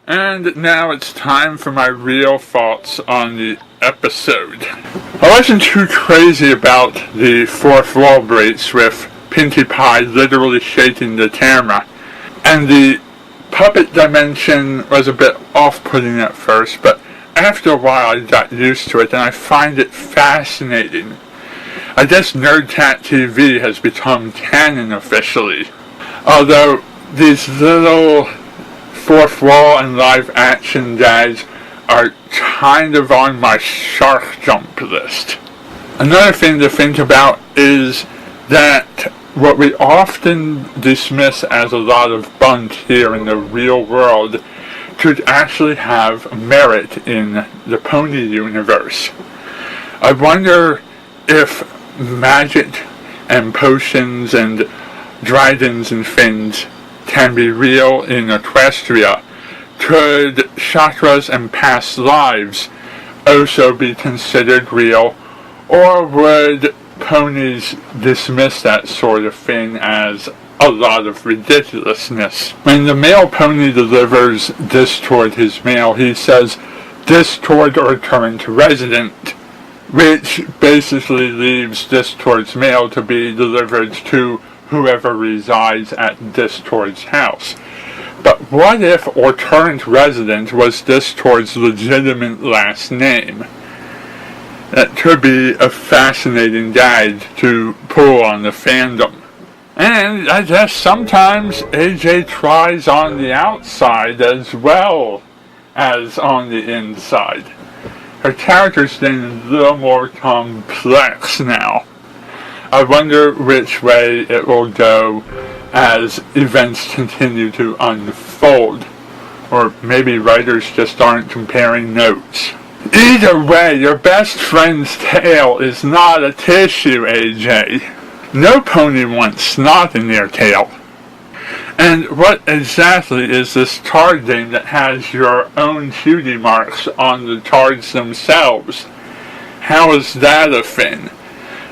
And now it's time for my real thoughts on the episode. I wasn't too crazy about the fourth wall breaks with Pinkie Pie literally shaking the camera. And the puppet dimension was a bit off-putting at first, but after a while I got used to it and I find it fascinating. I guess NerdCat TV has become canon officially. Although these little fourth wall and live action guys are kind of on my shark jump list. Another thing to think about is that what we often dismiss as a lot of bunk here in the real world could actually have merit in the Pony universe. I wonder if magic and potions and dragons and things can be real in Equestria. Could chakras and past lives also be considered real, or would ponies dismiss that sort of thing as a lot of ridiculousness? When the male pony delivers Discord his mail, he says, "Discord or current resident," which basically leaves Discord's mail to be delivered to whoever resides at Discord's house. But what if or current resident was Discord's legitimate last name? That could be a fascinating guide to pull on the fandom. And I guess sometimes AJ tries on the outside as well as on the inside. Her character's getting a little more complex now. I wonder which way it will go as events continue to unfold. Or maybe writers just aren't comparing notes. Either way, your best friend's tail is not a tissue, AJ. No pony wants snot in their tail. And what exactly is this card game that has your own cutie marks on the cards themselves? How is that a thing?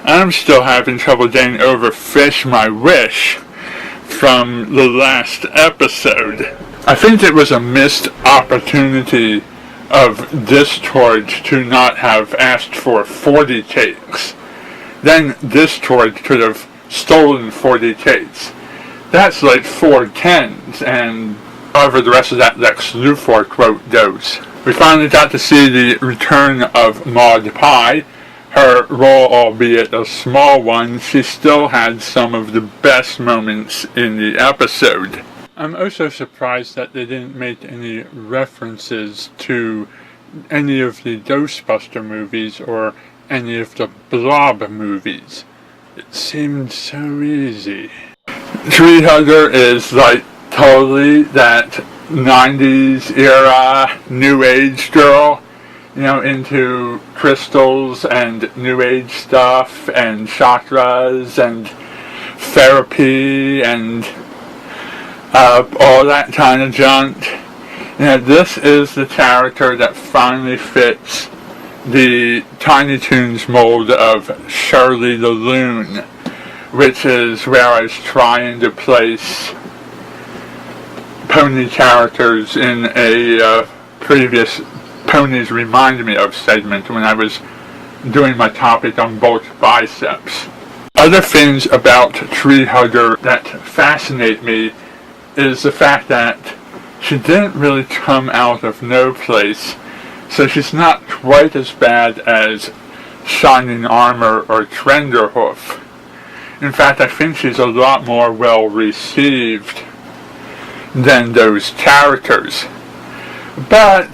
I'm still having trouble getting over Fish My Wish from the last episode. I think it was a missed opportunity of Discord to not have asked for 40 cakes. Then Discord could have stolen 40 cakes. That's like 4 tens, and however the rest of that Lex Luthor quote goes. We finally got to see the return of Maud Pie. Her role, albeit a small one, she still had some of the best moments in the episode. I'm also surprised that they didn't make any references to any of the Ghostbuster movies or any of the Blob movies. It seemed so easy. Tree Hugger is like totally that 90s era new age girl, you know, into crystals and new age stuff and chakras and therapy and all that kind of junk. You know, this is the character that finally fits the Tiny Toons mold of Shirley the Loon, which is where I was trying to place pony characters in a previous Ponies Remind Me Of segment when I was doing my topic on bulk biceps. Other things about Tree Hugger that fascinate me is the fact that she didn't really come out of no place, so she's not quite as bad as Shining Armor or Trenderhoof. In fact, I think she's a lot more well received than those characters. But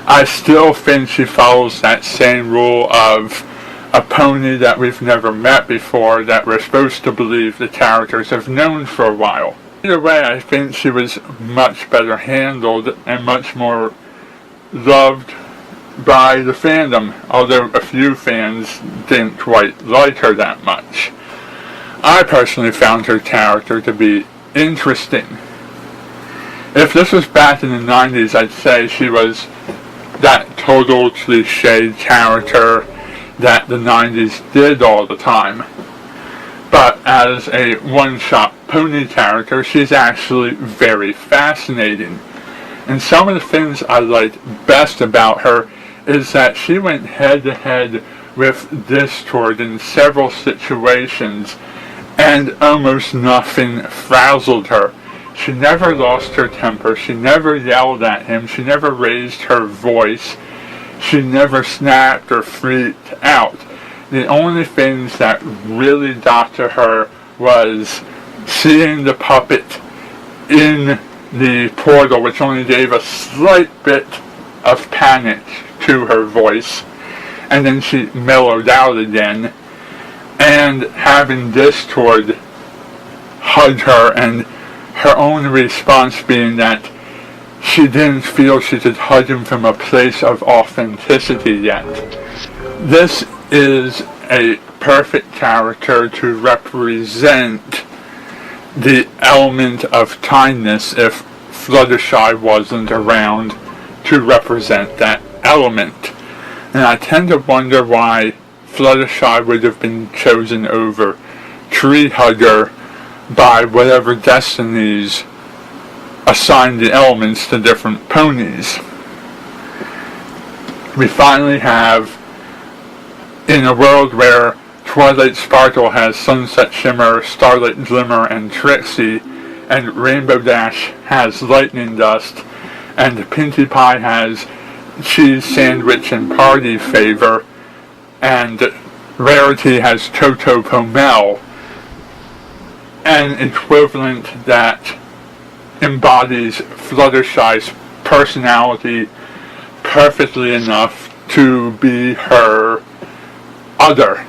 I still think she follows that same rule of a pony that we've never met before that we're supposed to believe the characters have known for a while. Either way, I think she was much better handled and much more loved by the fandom, although a few fans didn't quite like her that much. I personally found her character to be interesting. If this was back in the 90s, I'd say she was that total cliched character that the 90s did all the time. But as a one-shot pony character, she's actually very fascinating. And some of the things I liked best about her is that she went head to head with Discord in several situations, and almost nothing frazzled her. She never lost her temper, she never yelled at him, she never raised her voice, she never snapped or freaked out. The only things that really got to her was seeing the puppet in the portal, which only gave a slight bit of panic to her voice, and then she mellowed out again, and having Discord hug her, and her own response being that she didn't feel she could hug him from a place of authenticity yet. This is a perfect character to represent the element of kindness if Fluttershy wasn't around to represent that element. And I tend to wonder why Fluttershy would have been chosen over Tree Hugger by whatever destinies assigned the elements to different ponies. We finally have, in a world where Twilight Sparkle has Sunset Shimmer, Starlight Glimmer, and Trixie, and Rainbow Dash has Lightning Dust, and Pinkie Pie has Cheese Sandwich and Party Favor, and Rarity has Toto Pomel, an equivalent that embodies Fluttershy's personality perfectly enough to be her other.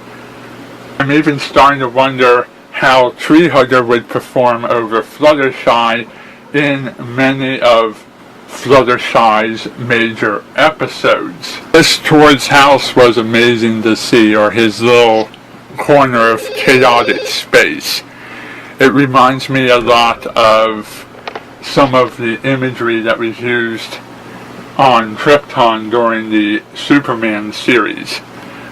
I'm even starting to wonder how Tree Hugger would perform over Fluttershy in many of Fluttershy's major episodes. This Toad's house was amazing to see, or his little corner of chaotic space. It reminds me a lot of some of the imagery that was used on Krypton during the Superman series,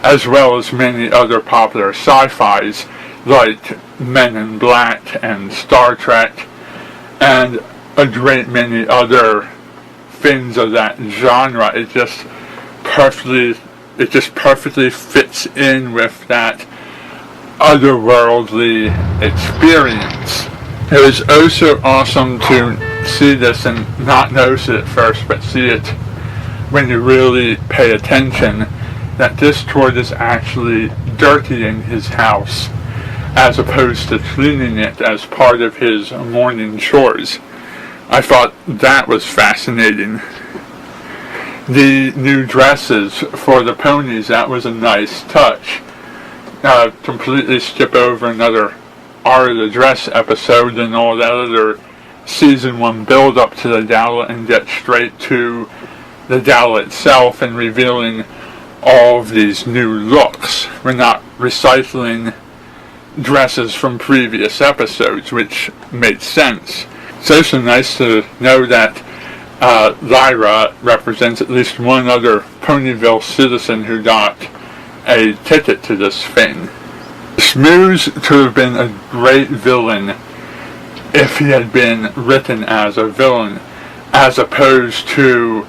as well as many other popular sci-fis like Men in Black and Star Trek, and a great many other things of that genre. It just perfectly fits in with that otherworldly experience. It was also awesome to see this and not notice it at first, but see it when you really pay attention, that Discord is actually dirtying his house as opposed to cleaning it as part of his morning chores. I thought that was fascinating. The new dresses for the ponies, that was a nice touch. Completely skip over another Art of the Dress episode and all that other season 1 build up to the gala and get straight to the gala itself and revealing all of these new looks. We're not recycling dresses from previous episodes, which made sense. It's also nice to know that Lyra represents at least one other Ponyville citizen who got a ticket to this thing. Smooze could have been a great villain if he had been written as a villain, as opposed to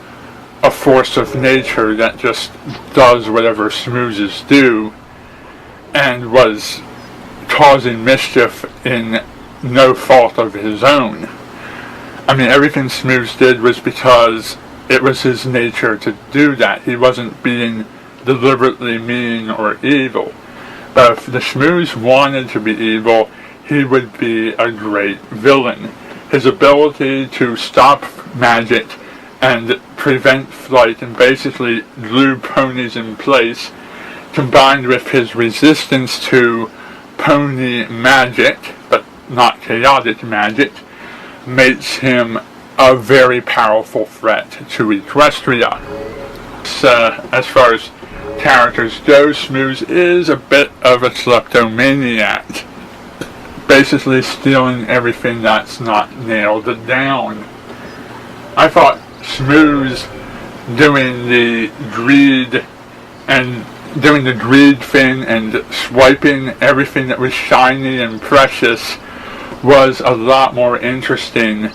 a force of nature that just does whatever Smoozes do and was causing mischief in no fault of his own. I mean, everything Smooze did was because it was his nature to do that. He wasn't being deliberately mean or evil. But if the Smooze wanted to be evil, he would be a great villain. His ability to stop magic and prevent flight and basically glue ponies in place, combined with his resistance to pony magic, but not chaotic magic, makes him a very powerful threat to Equestria. So, as far as characters go, Smooze is a bit of a kleptomaniac, basically stealing everything that's not nailed down. I thought Smooze doing the greed thing and swiping everything that was shiny and precious was a lot more interesting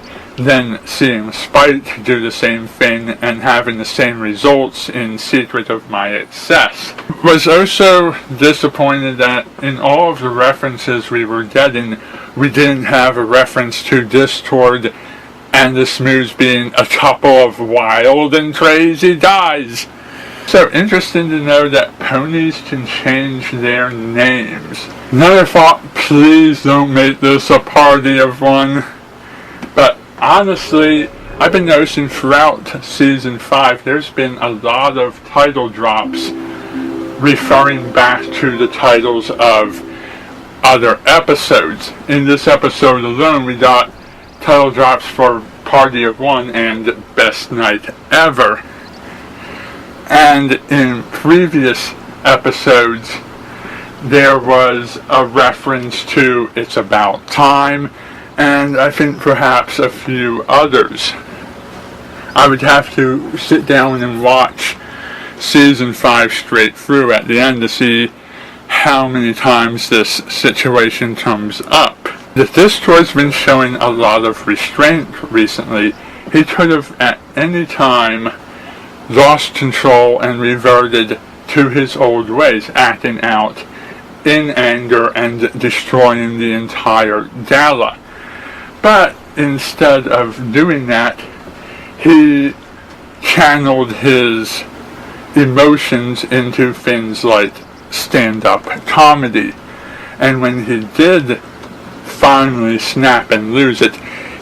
then seeing Spike do the same thing and having the same results in Secret of My Excess. Was also disappointed that in all of the references we were getting, we didn't have a reference to Discord and the Smooths being a couple of wild and crazy guys. So interesting to know that ponies can change their names. Another thought, please don't make this a party of one. But honestly, I've been noticing throughout season 5, there's been a lot of title drops referring back to the titles of other episodes. In this episode alone, we got title drops for Party of One and Best Night Ever. And in previous episodes, there was a reference to It's About Time, and I think perhaps a few others. I would have to sit down and watch season 5 straight through at the end to see how many times this situation comes up. If Discord's been showing a lot of restraint recently, he could have at any time lost control and reverted to his old ways, acting out in anger and destroying the entire gala. But instead of doing that, he channeled his emotions into things like stand-up comedy. And when he did finally snap and lose it,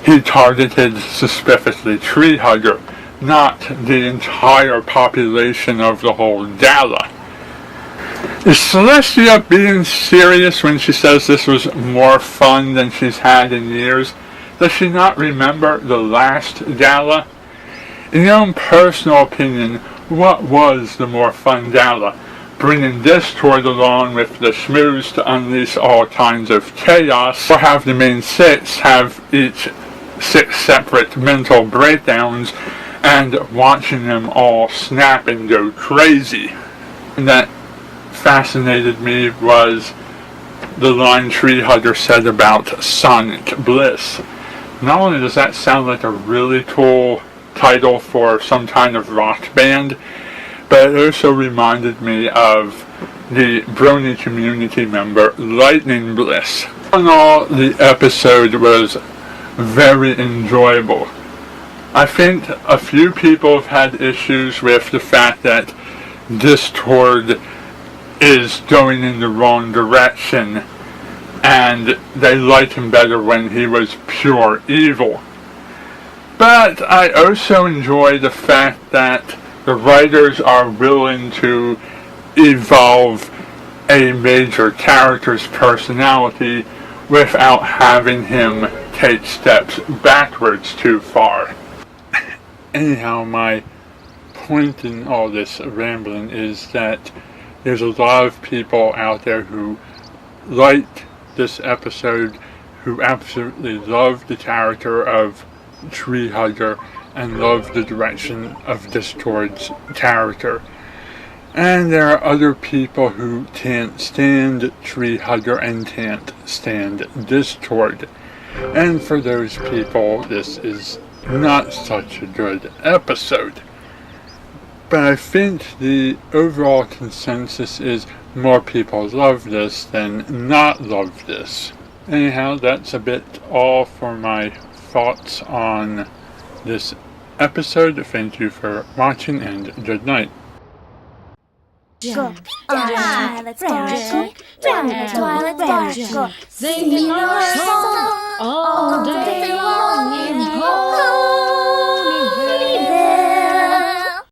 he targeted specifically Tree Hugger, not the entire population of the whole gala. Is Celestia being serious when she says this was more fun than she's had in years? Does she not remember the last gala? In your own personal opinion, what was the more fun gala? Bringing Discord along with the Smooths to unleash all kinds of chaos, or have the main 6 have each 6 separate mental breakdowns and watching them all snap and go crazy? And that fascinated me was the line Tree Hugger said about Sonic Bliss. Not only does that sound like a really cool title for some kind of rock band, but it also reminded me of the Brony community member Lightning Bliss. In all, the episode was very enjoyable. I think a few people have had issues with the fact that Discord is going in the wrong direction, and they liked him better when he was pure evil. But I also enjoy the fact that the writers are willing to evolve a major character's personality without having him take steps backwards too far. Anyhow, my point in all this rambling is that there's a lot of people out there who liked this episode, who absolutely love the character of Tree Hugger and love the direction of Discord's character. And there are other people who can't stand Tree Hugger and can't stand Discord. And for those people, this is not such a good episode. But I think the overall consensus is more people love this than not love this. Anyhow, that's a bit all for my thoughts on this episode. Thank you for watching and good night. Go, Twilight Sparkle, Twilight Sparkle, singing our song all day long.